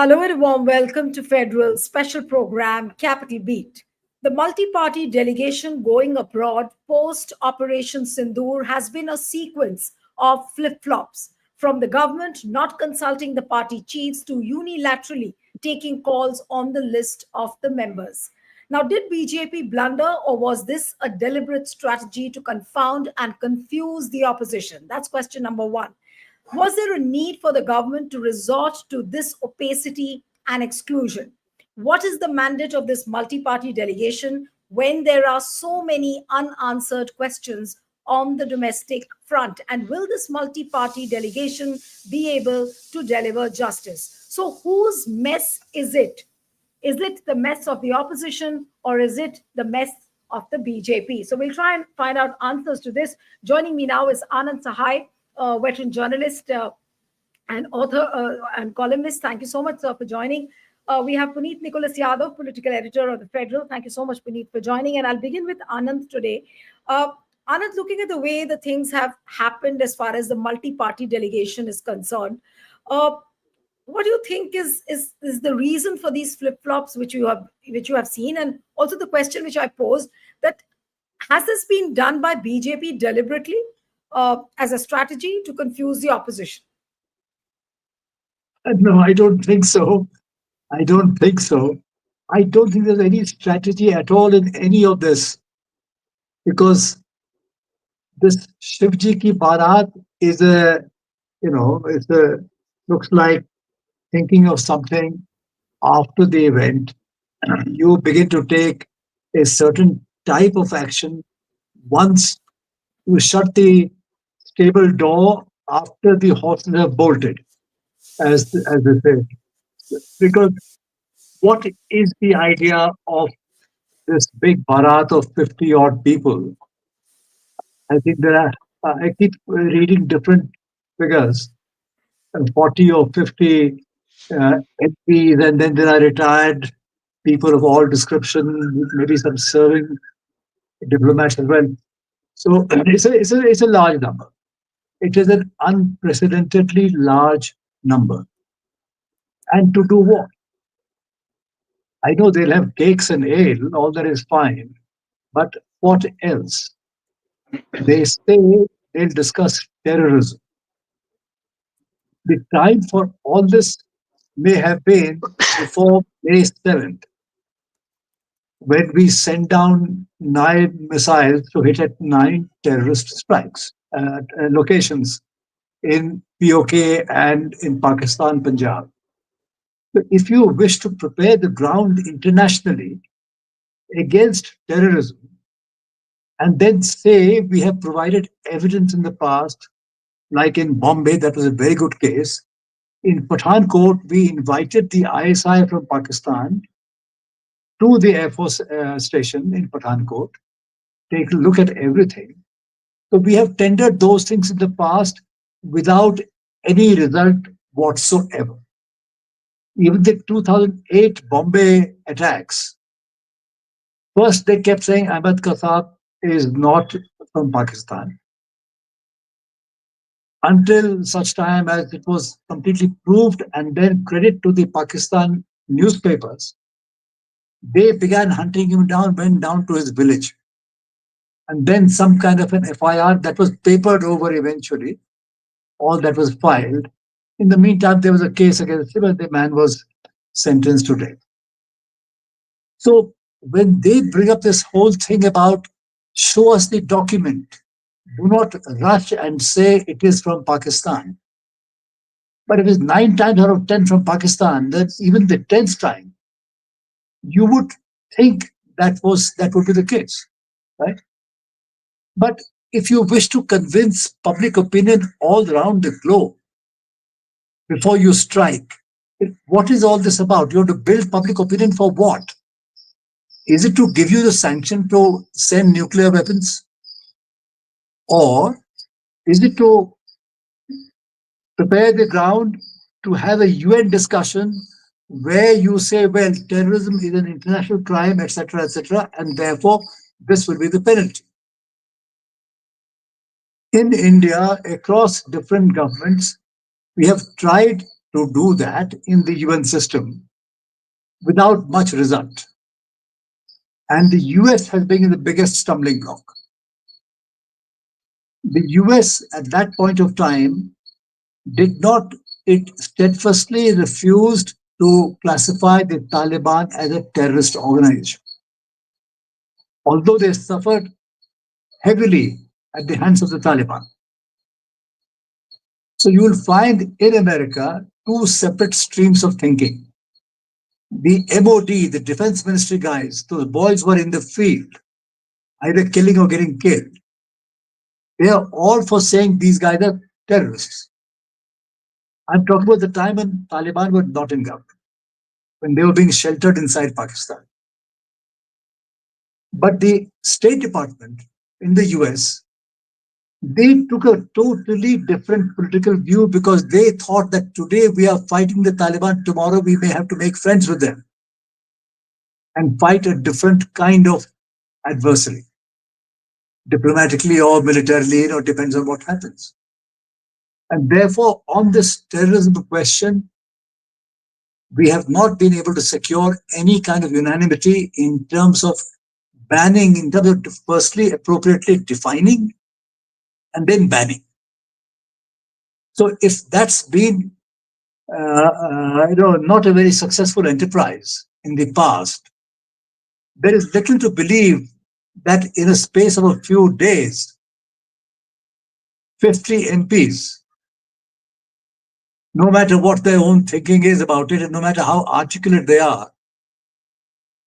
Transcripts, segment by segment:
Hello and a warm welcome to Federal Special Program Capital Beat. The multi-party delegation going abroad post Operation Sindoor has been a sequence of flip-flops, from the government not consulting the party chiefs to unilaterally taking calls on the list of the members. Now, did BJP blunder, or was this a deliberate strategy to confound and confuse the opposition? That's question number one. Was there a need for the government to resort to this opacity and exclusion? What is the mandate of this multi party delegation when there are so many unanswered questions on the domestic front? And will this multi party delegation be able to deliver justice? So, whose mess is it? Is it the mess of the opposition, or is it the mess of the BJP? So we'll try and find out answers to this. Joining me now is Anand Sahai, veteran journalist and author and columnist. Thank you so much, sir, for joining. We have Puneet Nicholas Yadav, political editor of the Federal. Thank you so much, Puneet, for joining. And I'll begin with Anand today. Uh, Anand, looking at the way the things have happened as far as the multi-party delegation is concerned, uh, what do you think is the reason for these flip-flops which you have seen? And also the question which I posed, that has this been done by BJP deliberately as a strategy to confuse the opposition? No, I don't think so. I don't think so. I don't think there's any strategy at all in any of this because this Shivji ki Barat is it's looks like thinking of something after the event. You begin to take a certain type of action once you shut the stable door after the horses have bolted, as they say. Because what is the idea of this big barat of 50 odd people? I think there are, I keep reading different figures, 40 or 50 MPs, and then there are retired people of all description, maybe some serving diplomats as well. So it's a large number. It is an unprecedentedly large number. And to do what? I know they'll have cakes and ale, all that is fine. But what else? They say they'll discuss terrorism. The time for all this may have been before May 7th, when we sent down 9 missiles to hit at 9 terrorist strikes at locations in POK and in Pakistan, Punjab. So if you wish to prepare the ground internationally against terrorism, and then say we have provided evidence in the past, like in Bombay, that was a very good case. In Pathankot, we invited the ISI from Pakistan to the Air Force station in Pathankot, take a look at everything. So we have tendered those things in the past without any result whatsoever. Even the 2008 Bombay attacks, first they kept saying Ahmed Kasab is not from Pakistan, until such time as it was completely proved, and then credit to the Pakistan newspapers. They began hunting him down, went down to his village. And then some kind of an FIR that was papered over eventually, all that was filed. In the meantime, there was a case against him and the man was sentenced to death. So when they bring up this whole thing about show us the document, do not rush and say it is from Pakistan. But if it's 9 times out of 10 from Pakistan, that's even the 10th time, you would think that would be the case, right? But if you wish to convince public opinion all around the globe before you strike, what is all this about? You have to build public opinion for what? Is it to give you the sanction to send nuclear weapons? Or is it to prepare the ground to have a UN discussion where you say, well, terrorism is an international crime, etc., and therefore this will be the penalty? In India, across different governments, we have tried to do that in the UN system without much result. And the US has been the biggest stumbling block. The US at that point of time did not, it steadfastly refused to classify the Taliban as a terrorist organization, although they suffered heavily at the hands of the Taliban. So you will find in America two separate streams of thinking. The MOD, the defense ministry guys, those boys who are in the field, either killing or getting killed, they are all for saying these guys are terrorists. I'm talking about the time when Taliban were not in government, when they were being sheltered inside Pakistan. But the State Department in the US, they took a totally different political view because they thought that today we are fighting the Taliban, tomorrow we may have to make friends with them and fight a different kind of adversary, diplomatically or militarily, depends on what happens. And therefore, on this terrorism question, we have not been able to secure any kind of unanimity in terms of banning, in terms of firstly appropriately defining and then banning. So if that's been not a very successful enterprise in the past, there is little to believe that in a space of a few days, 50 MPs, no matter what their own thinking is about it, and no matter how articulate they are,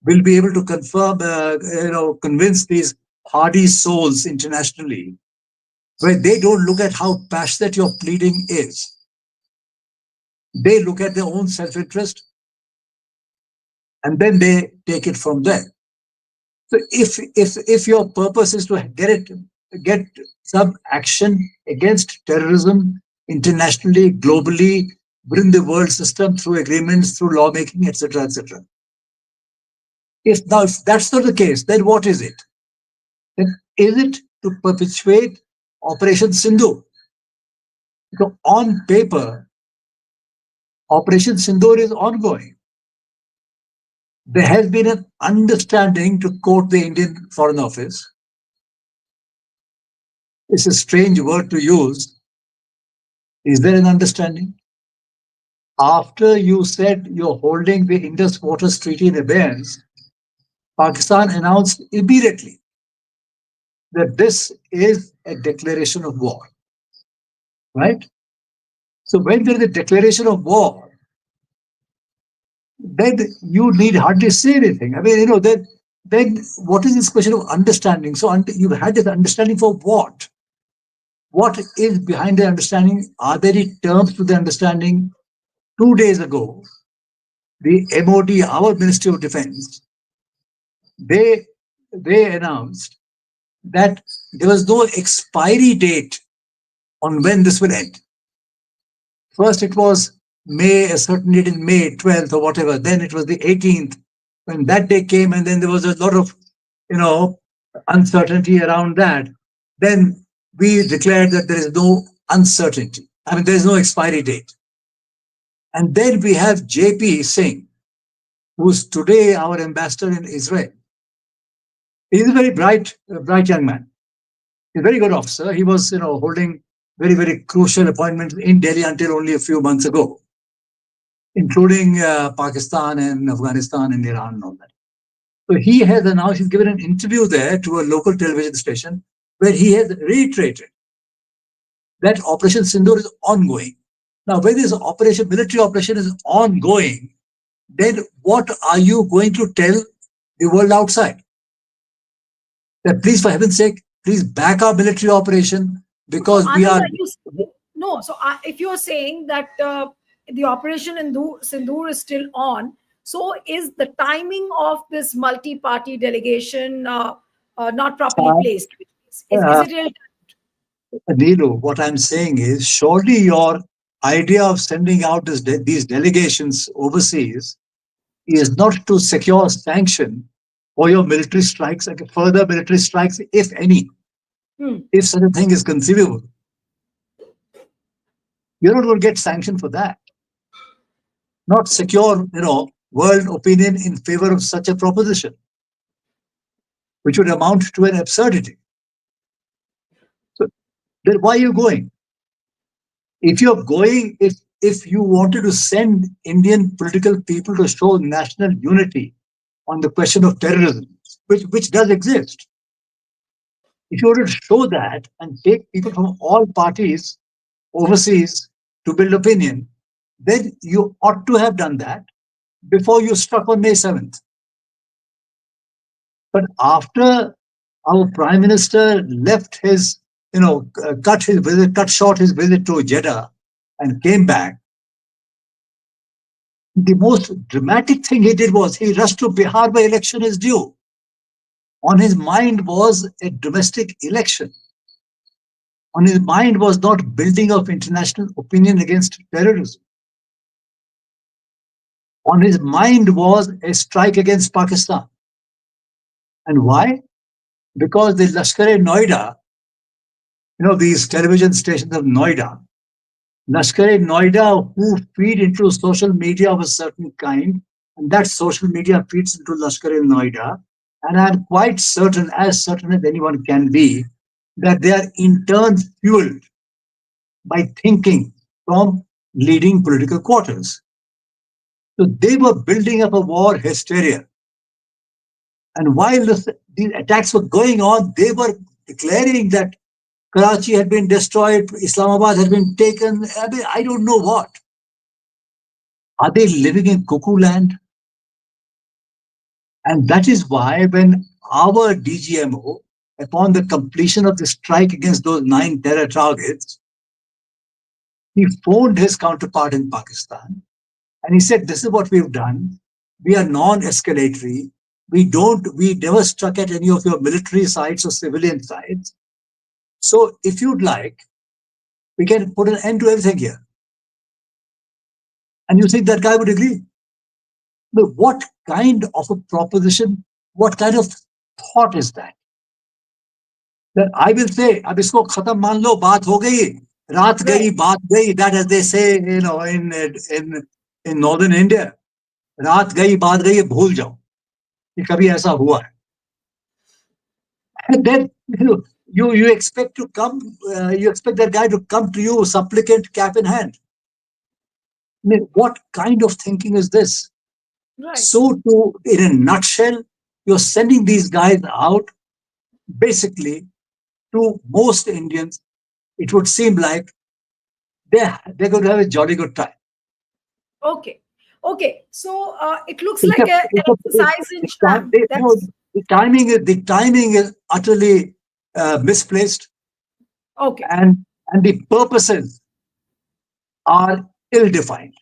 will be able to convince these hardy souls internationally, where they don't look at how passionate your pleading is. They look at their own self-interest, and then they take it from there. So if your purpose is to get some action against terrorism internationally, globally, within the world system, through agreements, through lawmaking, etc., etc. If that's not the case, then what is it? Then is it to perpetuate Operation Sindoor? Because on paper, Operation Sindoor is ongoing. There has been an understanding, to quote the Indian Foreign Office. It's a strange word to use. Is there an understanding? After you said you're holding the Indus Waters Treaty in abeyance, Pakistan announced immediately that this is a declaration of war, right? So when there is a declaration of war, then you need hardly say anything. I mean, then what is this question of understanding? So you've had this understanding for what? What is behind the understanding? Are there any terms to the understanding? 2 days ago, the MOD, our Ministry of Defense, they announced that there was no expiry date on when this will end. First, it was May, a certain date in May 12th or whatever. Then it was the 18th when that day came, and then there was a lot of, uncertainty around that. Then we declared that there is no uncertainty. I mean, there is no expiry date. And then we have JP Singh, who's today our ambassador in Israel. He's a very bright young man. He's a very good officer. He was, holding very, very crucial appointments in Delhi until only a few months ago, including Pakistan and Afghanistan and Iran and all that. So he has announced, he's given an interview there to a local television station where he has reiterated that Operation Sindoor is ongoing. Now, when this military operation is ongoing, then what are you going to tell the world outside? That please, for heaven's sake, please back our military operation because So, we are. no. So, if you're saying that the Operation Sindoor is still on, so is the timing of this multi-party delegation not properly placed? Is Uh, it real? Neelu, what I'm saying is, surely your idea of sending out these delegations overseas is not to secure sanction for your military strikes, like further military strikes, if any, if such a thing is conceivable. You're not going to get sanctioned for that. not secure, world opinion in favor of such a proposition, which would amount to an absurdity. So then why are you going? If you're going, if you wanted to send Indian political people to show national unity on the question of terrorism, which does exist, if you were to show that and take people from all parties overseas to build opinion, then you ought to have done that before you struck on May 7th. But after our Prime Minister left his, cut short his visit to Jeddah and came back, the most dramatic thing he did was he rushed to Bihar where election is due. On his mind was a domestic election. On his mind was not building of international opinion against terrorism. On his mind was a strike against Pakistan. And why? Because the Lashkar-e Noida, these television stations of Noida, Lashkar-e Noida, who feed into social media of a certain kind, and that social media feeds into Lashkar-e Noida, and I'm quite certain, as certain as anyone can be, that they are in turn fueled by thinking from leading political quarters. So they were building up a war hysteria. And while these attacks were going on, they were declaring that Karachi had been destroyed, Islamabad had been taken. I mean, I don't know what. Are they living in cuckoo land? And that is why when our DGMO, upon the completion of the strike against those 9 terror targets, he phoned his counterpart in Pakistan and he said, "This is what we've done. We are non-escalatory. We never struck at any of your military sites or civilian sites. So if you'd like, we can put an end to everything here." And you think that guy would agree? But what kind of a proposition, what kind of thought is that? That I will say, अब इसको खत्म मान लो, बात हो गई, रात Right. गई, बात गई, that as they say, in northern India, रात गई, बात गई, भूल जाओ कि कभी ऐसा हुआ है. And then you expect to come, you expect that guy to come to you, supplicant, cap in hand. I mean, what kind of thinking is this? Right. So, in a nutshell, you're sending these guys out basically to most Indians. It would seem like they're going to have a jolly good time. Okay. Okay. So it looks It's like a, an it's a, exercise in the, time, sham. they, no, That's the timing is utterly misplaced, okay. and the purposes are ill-defined.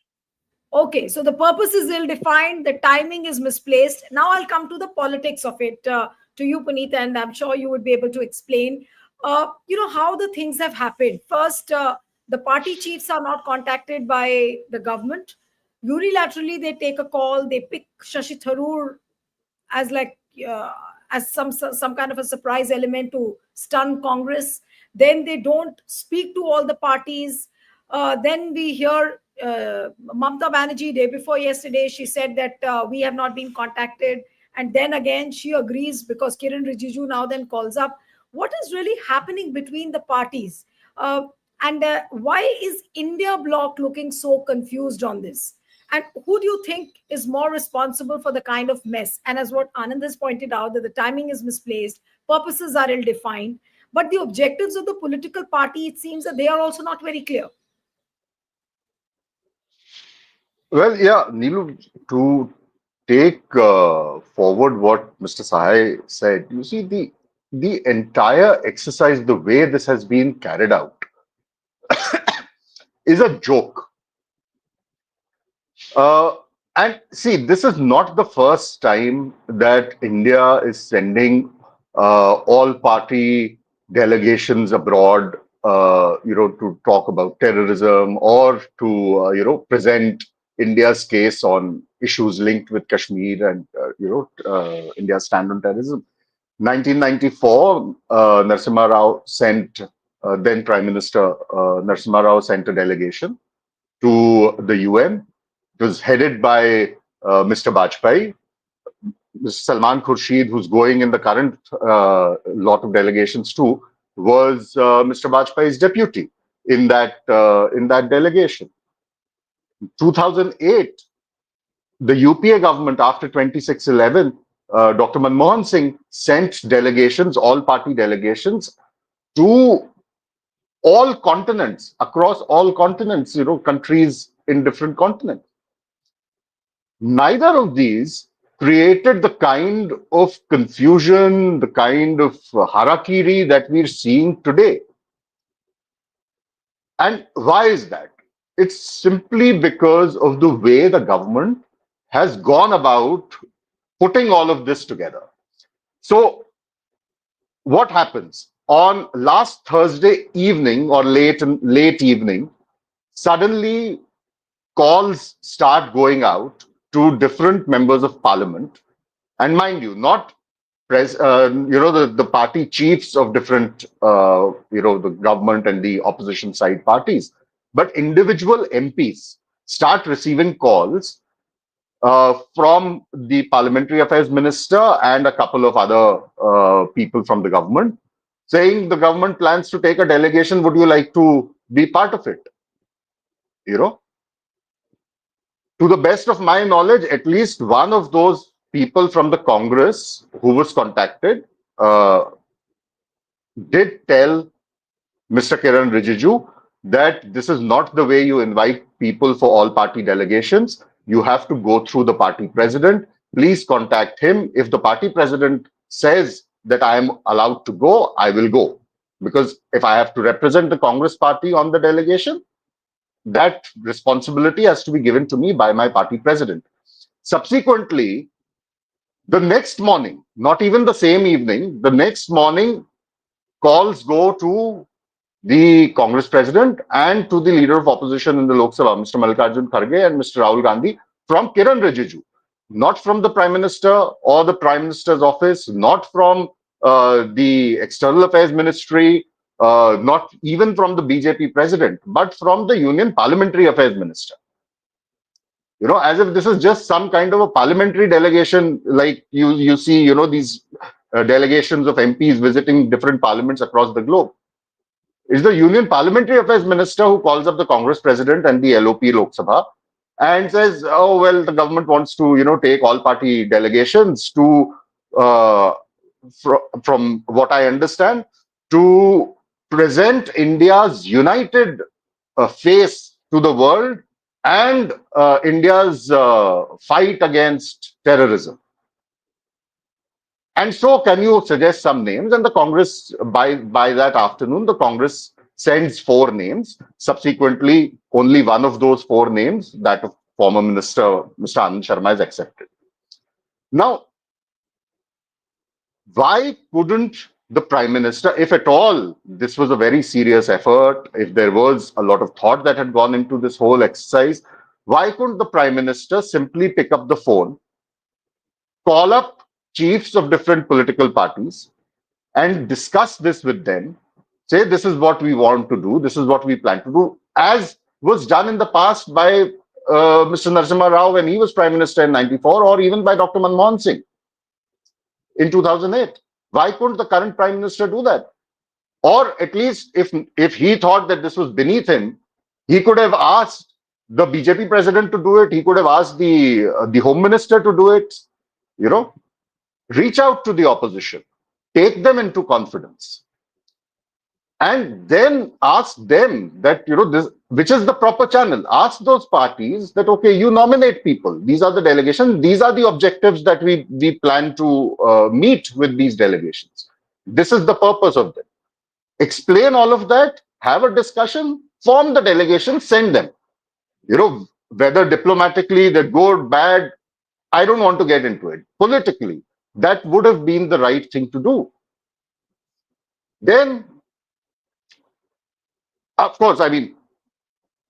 Okay, so the purpose is ill defined, the timing is misplaced. Now I'll come to the politics of it to you, Puneet, and I'm sure you would be able to explain. How the things have happened. First, the party chiefs are not contacted by the government. Unilaterally, they take a call. They pick Shashi Tharoor as like as some kind of a surprise element to stun Congress. Then they don't speak to all the parties. Then we hear Mamta Banerjee day before yesterday. She said that we have not been contacted, and then again she agrees because Kiran Rijiju now then calls up. What is really happening between the parties? And why is India bloc looking so confused on this? And who do you think is more responsible for the kind of mess? And as what Anand has pointed out, that the timing is misplaced, purposes are ill defined, but the objectives of the political party, it seems that they are also not very clear. Well, yeah, Neelu, to take forward what Mr. Sahai said, you see the entire exercise, the way this has been carried out, is a joke. Uh, and see, this is not the first time that India is sending all party delegations abroad, to talk about terrorism or to, present India's case on issues linked with Kashmir and, India's stand on terrorism. 1994, Narasimha Rao sent, then Prime Minister Narasimha Rao sent a delegation to the UN. It was headed by Mr. Bajpai. Mr. Salman Khurshid, who's going in the current lot of delegations too, was Mr. Bajpai's deputy in that delegation. 2008, the UPA government after 2611, Dr. Manmohan Singh sent delegations, all party delegations, to all continents, across all continents, countries in different continents. Neither of these created the kind of confusion, the kind of harakiri that we're seeing today. And why is that? It's simply because of the way the government has gone about putting all of this together. So, what happens? On last Thursday evening or late evening, suddenly calls start going out to different members of parliament, and mind you, not the party chiefs of different the government and the opposition side parties, but individual MPs start receiving calls from the parliamentary affairs minister and a couple of other people from the government, saying the government plans to take a delegation. Would you like to be part of it? You know, to the best of my knowledge, at least one of those people from the Congress who was contacted uh, did tell Mr. Kiran Rijiju that this is not the way you invite people for all party delegations. You have to go through the party president. Please contact him. If the party president says that I am allowed to go, I will go. Because if I have to represent the Congress party on the delegation, that responsibility has to be given to me by my party president. Subsequently, the next morning, not even the same evening, the next morning, calls go to the Congress president and to the leader of opposition in the Lok Sabha, Mr. Mallikarjun Kharge and Mr. Rahul Gandhi, from Kiran Rijiju, not from the Prime Minister or the Prime Minister's office, not from the External Affairs Ministry, not even from the BJP president, but from the Union Parliamentary Affairs Minister. As if this is just some kind of a parliamentary delegation, like you see, these delegations of MPs visiting different parliaments across the globe. It's the Union Parliamentary Affairs Minister who calls up the Congress President and the LOP Lok Sabha and says, oh, well, the government wants to, take all party delegations to, from what I understand, to present India's united face to the world and India's fight against terrorism. And so, can you suggest some names? And the Congress, by that afternoon, the Congress sends 4 names. Subsequently, only one of those 4 names, that of former Minister Mr. Anand Sharma, is accepted. Now, why couldn't the Prime Minister, if at all this was a very serious effort, if there was a lot of thought that had gone into this whole exercise, why couldn't the Prime Minister simply pick up the phone, call up chiefs of different political parties and discuss this with them, say this is what we want to do, this is what we plan to do, as was done in the past by Mr. Narasimha Rao when he was Prime Minister in 94, or even by Dr. Manmohan Singh in 2008. Why couldn't the current Prime Minister do that? Or at least if he thought that this was beneath him, he could have asked the BJP president to do it, he could have asked the Home Minister to do it, reach out to the opposition, take them into confidence, and then ask them that, this, which is the proper channel. Ask those parties that, okay, you nominate people. These are the delegations. These are the objectives that we plan to meet with these delegations. This is the purpose of them. Explain all of that, have a discussion, form the delegation, send them. Whether diplomatically they're good, bad, I don't want to get into it. Politically, that would have been the right thing to do. Then, of course,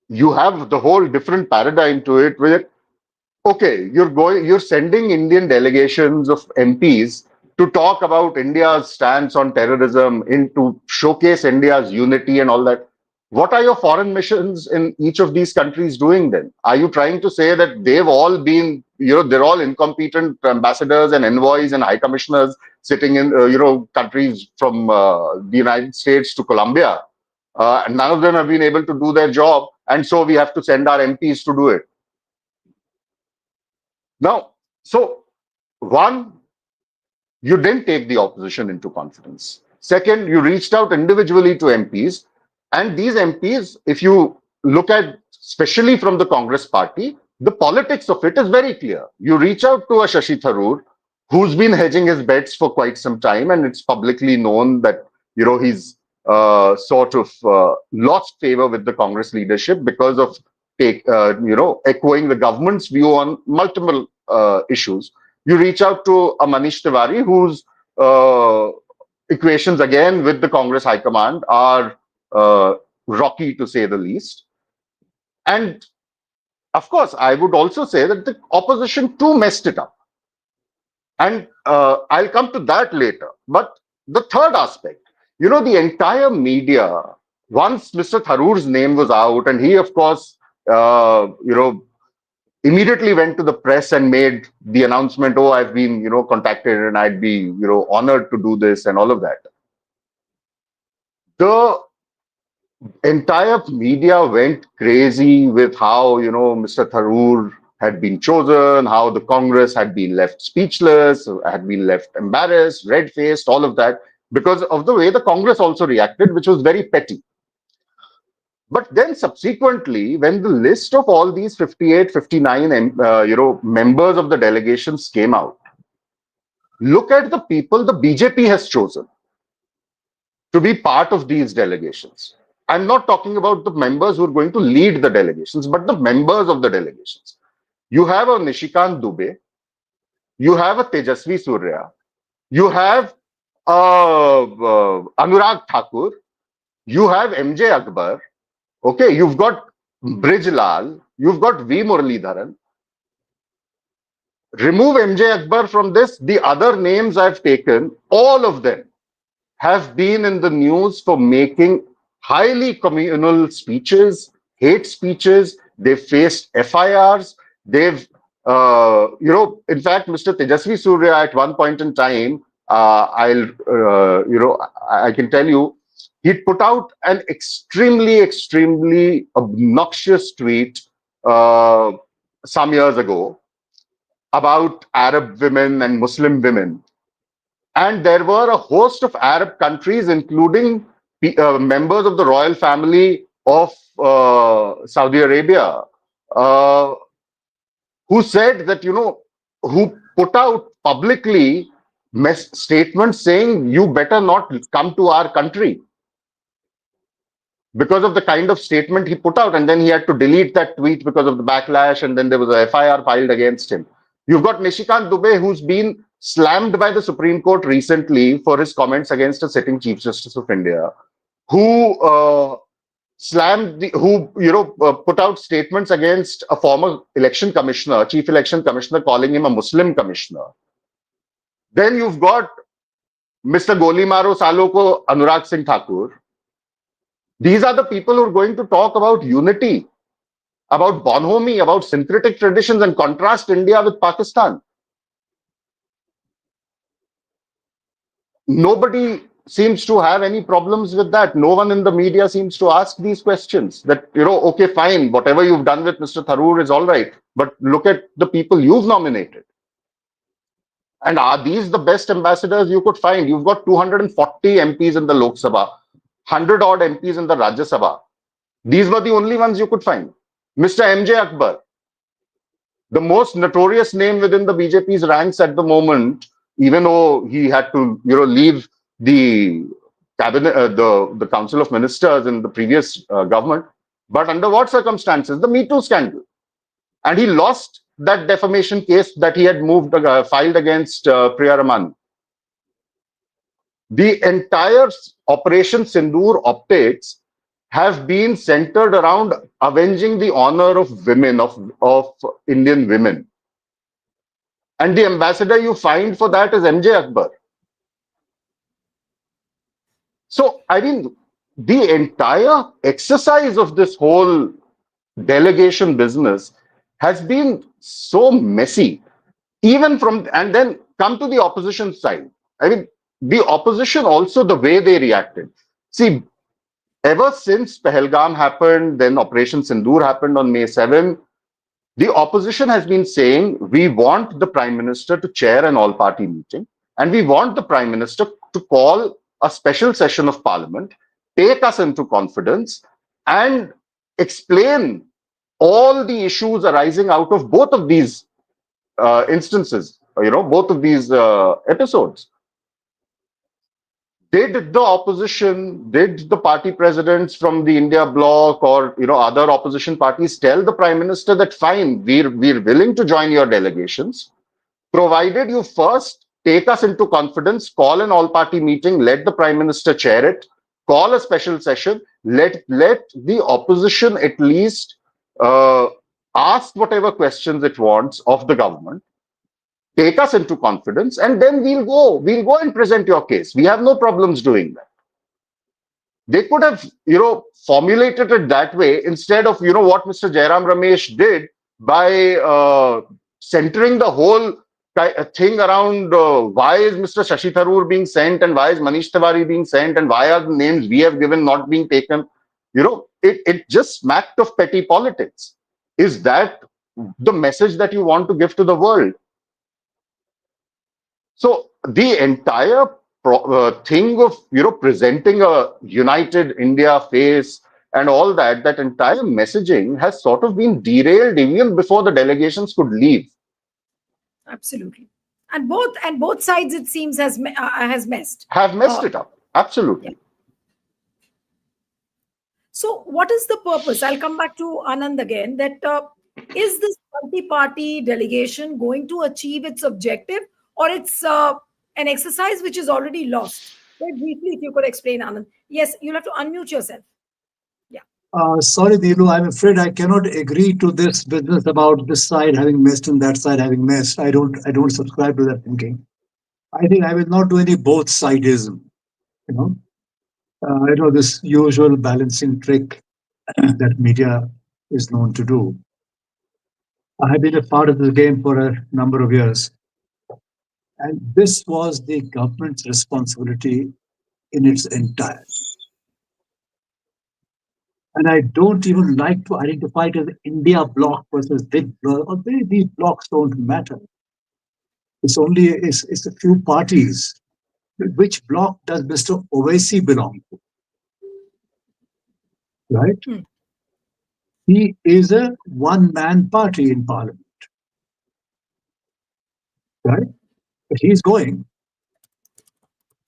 you have the whole different paradigm to it where, okay, you're sending Indian delegations of MPs to talk about India's stance on terrorism, to showcase India's unity and all that. What are your foreign missions in each of these countries doing then? Are you trying to say that they've all been, they're all incompetent ambassadors and envoys and high commissioners sitting in, countries from the United States to Colombia? And none of them have been able to do their job. And so we have to send our MPs to do it. Now, so one, you didn't take the opposition into confidence. Second, you reached out individually to MPs. And these MPs, if you look at, especially from the Congress party, the politics of it is very clear. You reach out to a Shashi Tharoor, who's been hedging his bets for quite some time, and it's publicly known that, he's sort of lost favor with the Congress leadership because of echoing the government's view on multiple issues. You reach out to a Manish Tiwari, whose equations, again, with the Congress High Command are rocky, to say the least. And of course, I would also say that the opposition too messed it up. And I'll come to that later. But the third aspect, the entire media, once Mr. Tharoor's name was out, and he, of course, immediately went to the press and made the announcement, oh, I've been, contacted and I'd be, honored to do this and all of that. The entire media went crazy with how, Mr. Tharoor had been chosen, how the Congress had been left speechless, had been left embarrassed, red-faced, all of that, because of the way the Congress also reacted, which was very petty. But then subsequently, when the list of all these 58, 59, members of the delegations came out, look at the people the BJP has chosen to be part of these delegations. I'm not talking about the members who are going to lead the delegations, but the members of the delegations. You have a Nishikant Dubey, you have a Tejasvi Surya, you have Anurag Thakur, you have MJ Akbar, okay, you've got Brij Lal, you've got V. Muralidharan. Remove MJ Akbar from this, the other names I've taken, all of them have been in the news for making highly communal speeches, hate speeches. They've faced FIRs. They've, in fact, Mr. Tejasvi Surya at one point in time, I can tell you, he put out an extremely obnoxious tweet some years ago about Arab women and Muslim women. And there were a host of Arab countries, including members of the royal family of Saudi Arabia, who said that, who put out publicly statements saying, you better not come to our country, because of the kind of statement he put out. And then he had to delete that tweet because of the backlash, and then there was a FIR filed against him. You've got Nishikant Dubey, who's been slammed by the Supreme Court recently for his comments against a sitting Chief Justice of India, who put out statements against a former election commissioner, chief election commissioner, calling him a Muslim commissioner. Then you've got Mr. Goli Maro Saloko, Anurag Singh Thakur. These are the people who are going to talk about unity, about bonhomie, about syncretic traditions, and contrast India with Pakistan. Nobody seems to have any problems with that. No one in the media seems to ask these questions. That, okay, fine, whatever you've done with Mr. Tharoor is all right, but look at the people you've nominated. And are these the best ambassadors you could find? You've got 240 MPs in the Lok Sabha, 100 odd MPs in the Rajya Sabha. These were the only ones you could find. Mr. MJ Akbar, the most notorious name within the BJP's ranks at the moment, even though he had to, leave the cabinet, the Council of Ministers in the previous government. But under what circumstances? The Me Too scandal. And he lost that defamation case that he had filed against Priya Raman. The entire Operation Sindoor optics have been centered around avenging the honor of women, of Indian women. And the ambassador you find for that is MJ Akbar. So, I mean, the entire exercise of this whole delegation business has been so messy, even from, and then come to the opposition side. I mean, the opposition also, the way they reacted. See, ever since Pahalgam happened, then Operation Sindoor happened on May 7, the opposition has been saying we want the Prime Minister to chair an all party meeting and we want the Prime Minister to call a special session of Parliament, take us into confidence, and explain all the issues arising out of both of these instances, both of these episodes. Did the opposition, did the party presidents from the India bloc or other opposition parties tell the Prime Minister that fine, we're willing to join your delegations, provided you first take us into confidence, call an all-party meeting, let the Prime Minister chair it, call a special session, let the opposition at least uh, ask whatever questions it wants of the government, take us into confidence, and then we'll go and present your case. We have no problems doing that. They could have formulated it that way instead of what Mr. Jairam Ramesh did by centering the whole thing around why is Mr. Shashi Tharoor being sent and why is Manish Tiwari being sent and why are the names we have given not being taken. It just smacked of petty politics. Is that the message that you want to give to the world? So the entire thing of presenting a united India face and all that, that entire messaging has sort of been derailed even before the delegations could leave. Absolutely. And both sides, it seems, has messed. Have messed it up. Yeah. Absolutely. So, what is the purpose? I'll come back to Anand again. That is this multi-party delegation going to achieve its objective, or it's an exercise which is already lost? Very briefly, if you could explain, Anand. Yes, you'll have to unmute yourself. Yeah. Sorry, Deelu, I'm afraid I cannot agree to this business about this side having missed and that side having missed. I don't subscribe to that thinking. I think I will not do any both sidism. You know, this usual balancing trick that media is known to do. I have been a part of the game for a number of years, and this was the government's responsibility in its entirety. And I don't even like to identify it as India bloc versus big bloc. These blocks don't matter. It's a few parties. Which bloc does Mr. Owaisi belong to? Right? Hmm. He is a one-man party in parliament. Right? But he's going.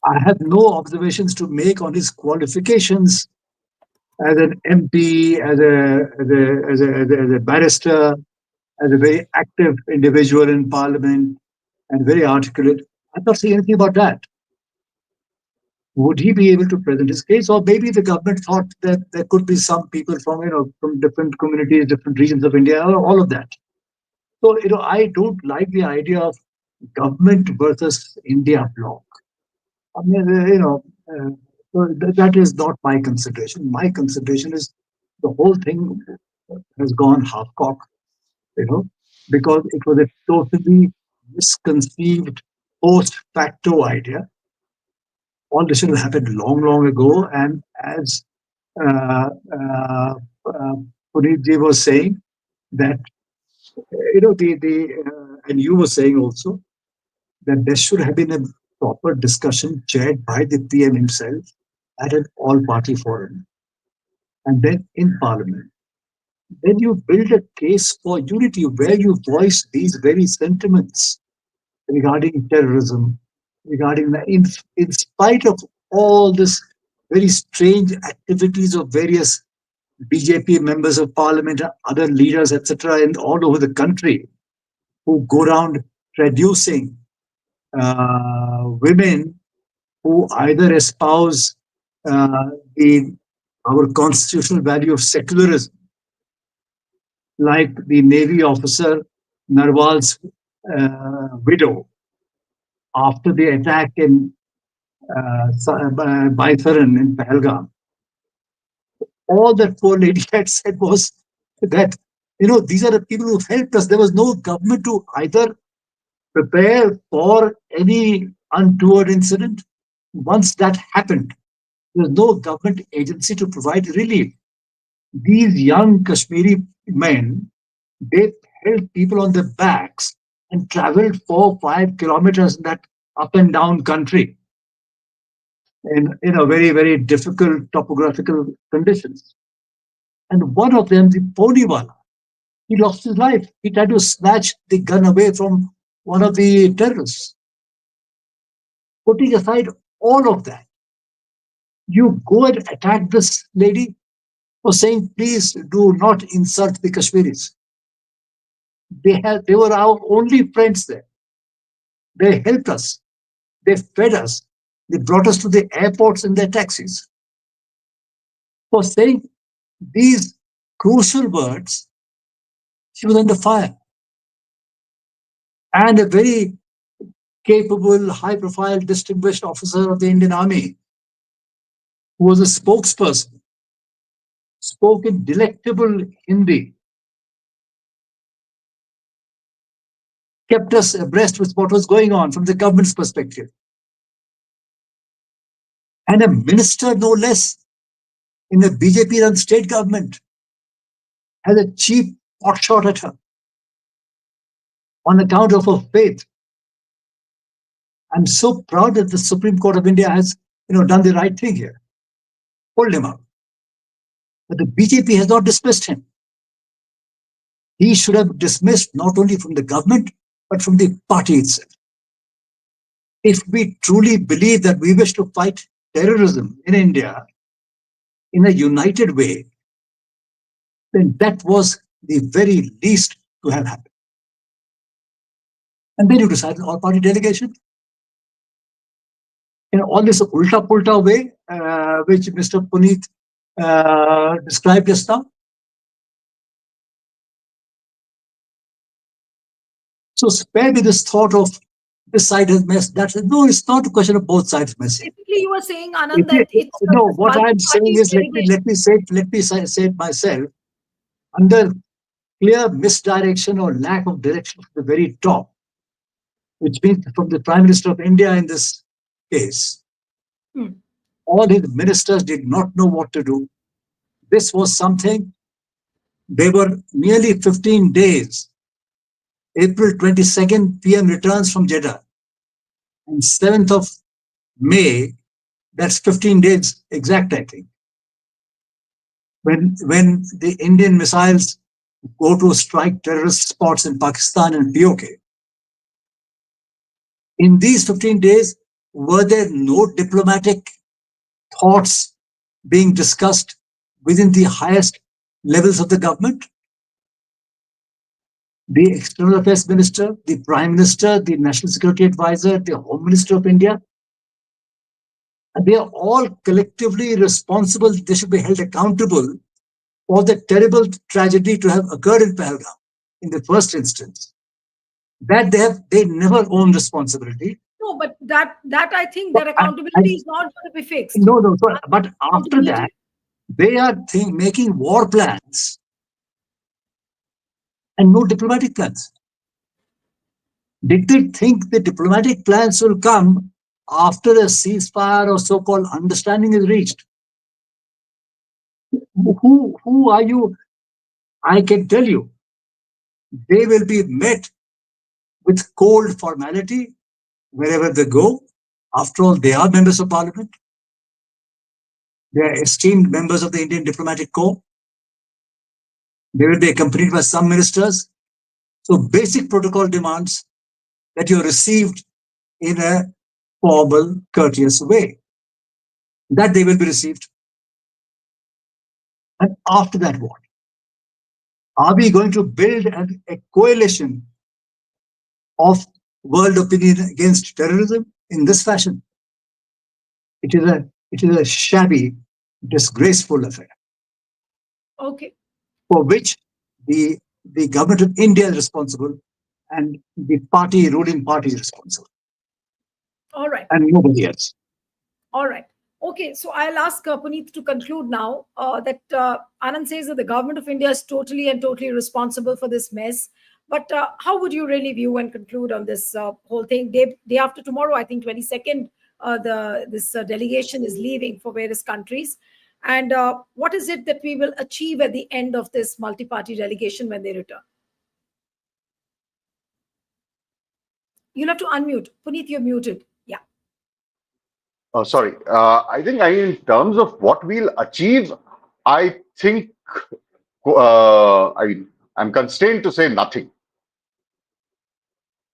I have no observations to make on his qualifications as an MP, as a barrister, as a very active individual in parliament and very articulate. I'm not saying anything about that. Would he be able to present his case? Or maybe the government thought that there could be some people from different communities, different regions of India, all of that. So, I don't like the idea of government versus India bloc. I mean, so that is not my consideration. My consideration is the whole thing has gone half cock, because it was a totally misconceived post facto idea. All this should have happened long, long ago. And as uh, uh, uh, Puneet ji was saying, that and you were saying also that there should have been a proper discussion chaired by the PM himself at an all-party forum, and then in Parliament. Then you build a case for unity where you voice these very sentiments regarding terrorism, regarding in spite of all this very strange activities of various BJP members of parliament and other leaders, etc., and all over the country who go around traducing women who either espouse uh, the our constitutional value of secularism, like the Navy officer Narwal's widow after the attack in Baitharan in Pahalgam. All that poor lady had said was that, these are the people who helped us. There was no government to either prepare for any untoward incident. Once that happened, there was no government agency to provide relief. These young Kashmiri men, they held people on their backs and traveled 4 5 kilometers in that up and down country in a very, very difficult topographical conditions. And one of them, the Poniwala, he lost his life. He tried to snatch the gun away from one of the terrorists. Putting aside all of that, you go and attack this lady for saying, please do not insult the Kashmiris. They were our only friends there. They helped us. They fed us. They brought us to the airports in their taxis. For saying these crucial words, she was under fire. And a very capable, high profile, distinguished officer of the Indian Army, who was a spokesperson, spoke in delectable Hindi, kept us abreast with what was going on from the government's perspective. And a minister, no less, in the BJP run state government, had a cheap pot shot at her on account of her faith. I'm so proud that the Supreme Court of India has done the right thing here, pulled him out. But the BJP has not dismissed him. He should have dismissed not only from the government, but from the party itself. If we truly believe that we wish to fight terrorism in India in a united way, then that was the very least to have happened. And then you decided all party delegation. In all this ulta pulta way, which Mr. Puneet described just now. So spare me this thought of this side has messed. No, it's not a question of both sides messing. Basically, you were saying, Anand, that it's No, what I'm saying is let me say it myself. Under clear misdirection or lack of direction from the very top, which means from the Prime Minister of India in this case, all his ministers did not know what to do. This was something, they were nearly 15 days. April 22nd PM returns from Jeddah. And 7th of May, that's 15 days exact, I think. When the Indian missiles go to strike terrorist spots in Pakistan and POK. In these 15 days, were there no diplomatic thoughts being discussed within the highest levels of the government? The External Affairs Minister, the Prime Minister, the National Security Advisor, the Home Minister of India, and they are all collectively responsible. They should be held accountable for the terrible tragedy to have occurred in Pahalgam in the first instance. That they never own responsibility. No, but that I think that accountability is not going to be fixed. No. But after that, they are making war plans and no diplomatic plans. Did they think the diplomatic plans will come after a ceasefire or so-called understanding is reached? Who are you? I can tell you, they will be met with cold formality wherever they go. After all, they are members of parliament. They are esteemed members of the Indian Diplomatic Corps. They will be accompanied by some ministers. So basic protocol demands that you're received in a formal, courteous way. That they will be received. And after that, what? Are we going to build a coalition of world opinion against terrorism in this fashion? It is a shabby, disgraceful affair. Okay. For which the government of India is responsible and the ruling party is responsible. All right. And nobody else. All right. Okay, so I'll ask Puneet to conclude now. That Anand says that the government of India is totally and totally responsible for this mess. But how would you really view and conclude on this whole thing? Day after tomorrow, I think 22nd, the this delegation is leaving for various countries. And what is it that we will achieve at the end of this multi-party delegation when they return? You'll have to unmute. Puneet, you're muted. Yeah. Sorry. In terms of what we'll achieve, I think I'm constrained to say nothing,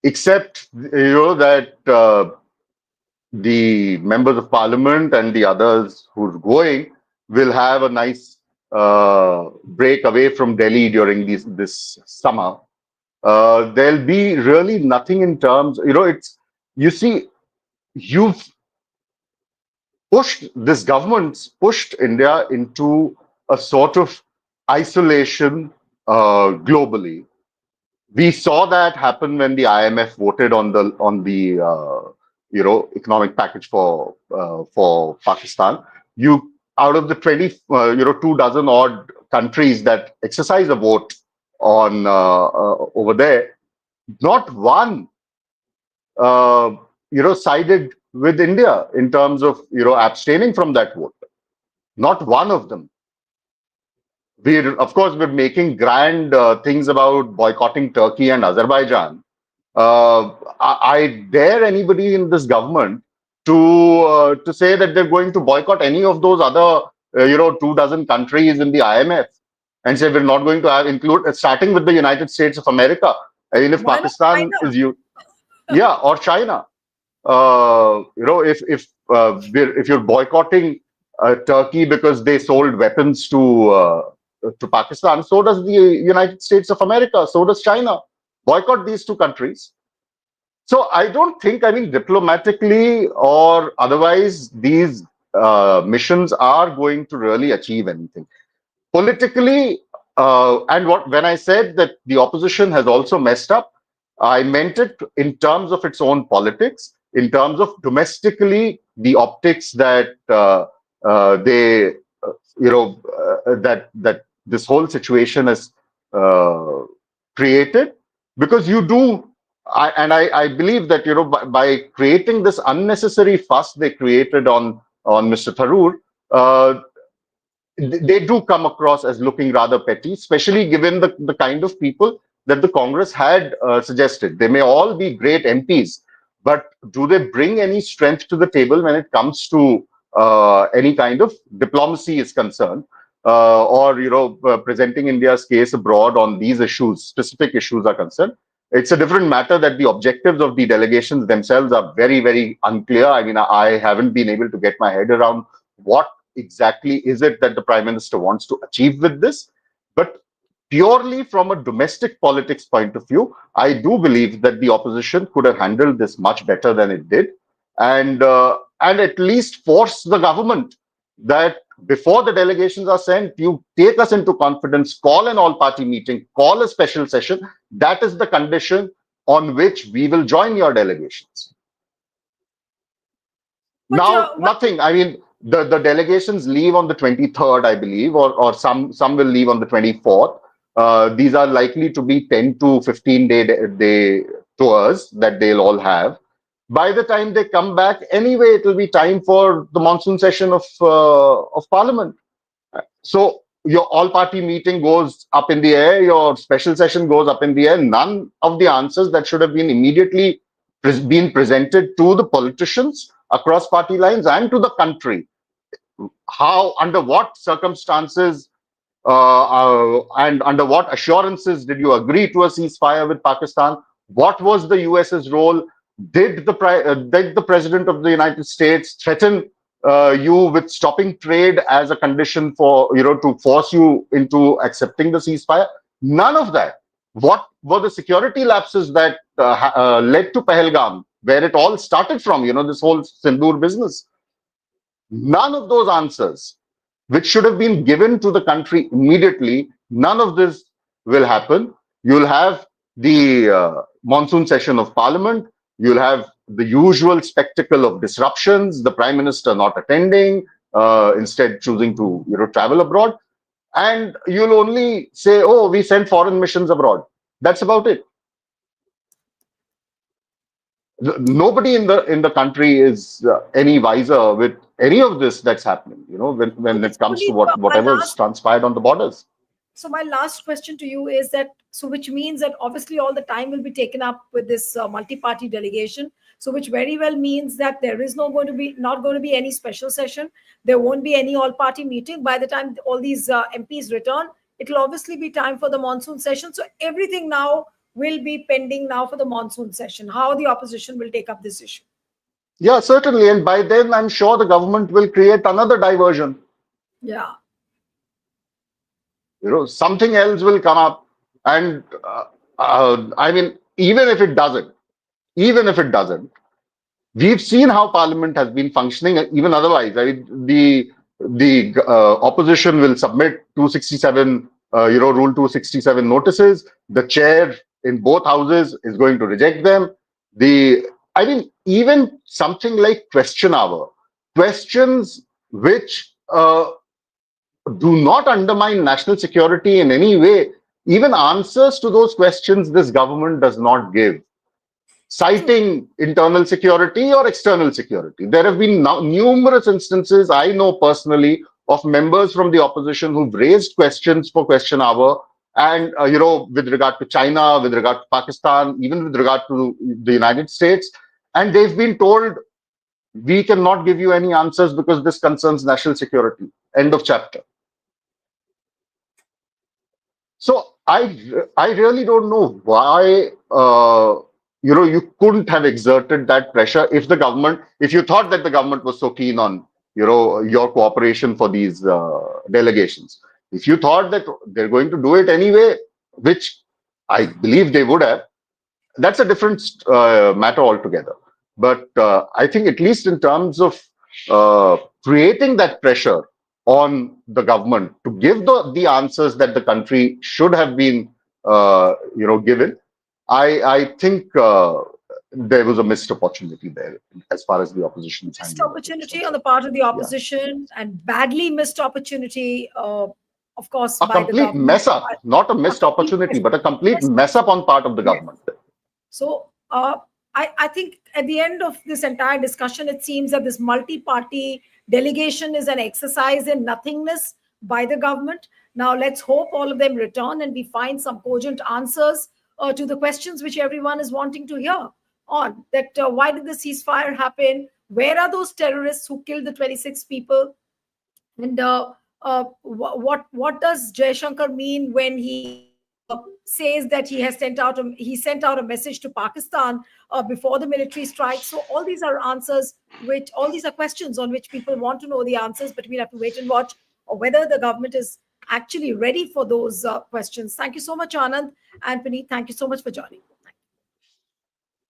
except that the members of parliament and the others who're going will have a nice break away from Delhi during this summer. There'll be really nothing in terms, you see, you've this government's pushed India into a sort of isolation globally. We saw that happen when the IMF voted on the economic package for Pakistan. You Out of the 20 2 dozen odd countries that exercise a vote on over there, not one sided with India in terms of abstaining from that vote. Not one of them. Of course, we're making grand things about boycotting Turkey and Azerbaijan. I dare anybody in this government to say that they're going to boycott any of those other 2 dozen countries in the IMF, and say we're not going to include, starting with the United States of America. I mean, if Why not Pakistan China? is yeah, or China. If you're boycotting Turkey because they sold weapons to Pakistan, so does the United States of America, so does China. Boycott these two countries. So I don't think, diplomatically or otherwise, these missions are going to really achieve anything. Politically, when I said that the opposition has also messed up, I meant it in terms of its own politics, in terms of domestically the optics that they, that this whole situation has uh, created. Because I believe that by creating this unnecessary fuss they created on Mr. Tharoor, uh, they do come across as looking rather petty, especially given the kind of people that the Congress had suggested. They may all be great MPs, but do they bring any strength to the table when it comes to any kind of diplomacy is concerned, or presenting India's case abroad on these issues, specific issues are concerned? It's a different matter that the objectives of the delegations themselves are very, very unclear. I haven't been able to get my head around what exactly is it that the Prime Minister wants to achieve with this. But purely from a domestic politics point of view, I do believe that the opposition could have handled this much better than it did, and at least force the government that before the delegations are sent, you take us into confidence, call an all-party meeting, call a special session. That is the condition on which we will join your delegations. But Now, what? nothing. The delegations leave on the 23rd, I believe, or some will leave on the 24th. These are likely to be 10 to 15 day tours that they'll all have. By the time they come back, anyway, it will be time for the monsoon session of Parliament. So your all-party meeting goes up in the air, your special session goes up in the air. None of the answers that should have been immediately been presented to the politicians across party lines and to the country. How, under what circumstances, and under what assurances did you agree to a ceasefire with Pakistan? What was the US's role? Did the President of the United States threaten you with stopping trade as a condition for to force you into accepting the ceasefire? None of that. What were the security lapses that led to Pahalgam, where it all started from? This whole Sindoor business. None of those answers, which should have been given to the country immediately, none of this will happen. You'll have the monsoon session of Parliament. You'll have the usual spectacle of disruptions, the prime minister not attending, instead choosing to travel abroad, and you'll only say, "Oh, we sent foreign missions abroad." That's about it. Nobody in the country is any wiser with any of this that's happening. When Okay, it so comes to Puneet, my whatever's last transpired on the borders. so my last question to you is that, so which means that obviously all the time will be taken up with this multi-party delegation. So which very well means that there is not going to be any special session. There won't be any all-party meeting by the time all these MPs return. It will obviously be time for the monsoon session. So everything now will be pending now for the monsoon session. How the opposition will take up this issue? Yeah, certainly. And by then, I'm sure the government will create another diversion. Yeah. Something else will come up. And I mean, even if it doesn't, we've seen how Parliament has been functioning. Even otherwise, I mean, the opposition will submit 267, Rule 267 notices. The chair in both houses is going to reject them. The I mean, even something like question hour, questions which do not undermine national security in any way. Even answers to those questions, this government does not give, True. citing internal security or external security. There have been numerous instances, I know personally, of members from the opposition who've raised questions for question hour, and with regard to China, with regard to Pakistan, even with regard to the United States, and they've been told, we cannot give you any answers because this concerns national security. End of chapter. So I really don't know why you couldn't have exerted that pressure if you thought that the government was so keen on your cooperation for these delegations. If you thought that they're going to do it anyway, which I believe they would have, that's a different matter altogether. But I think, at least in terms of creating that pressure on the government to give the answers that the country should have been, given, I think there was a missed opportunity there as far as the opposition's Missed handling of it is opportunity on the concerned. part of the Yeah, opposition, and badly missed opportunity, of course, a by the complete government. mess up, not a A missed complete opportunity, mess. but a complete Yes, mess up on part of the yes. government. So I think at the end of this entire discussion, it seems that this multi-party delegation is an exercise in nothingness by the government. Now let's hope all of them return and we find some cogent answers to the questions which everyone is wanting to hear on. That why did the ceasefire happen? Where are those terrorists who killed the 26 people? And what does Jaishankar mean when he says that he sent out a message to Pakistan before the military strike? So all these are questions on which people want to know the answers, but we'll have to wait and watch whether the government is actually ready for those questions. Thank you so much, Anand and Puneet. Thank you so much for joining.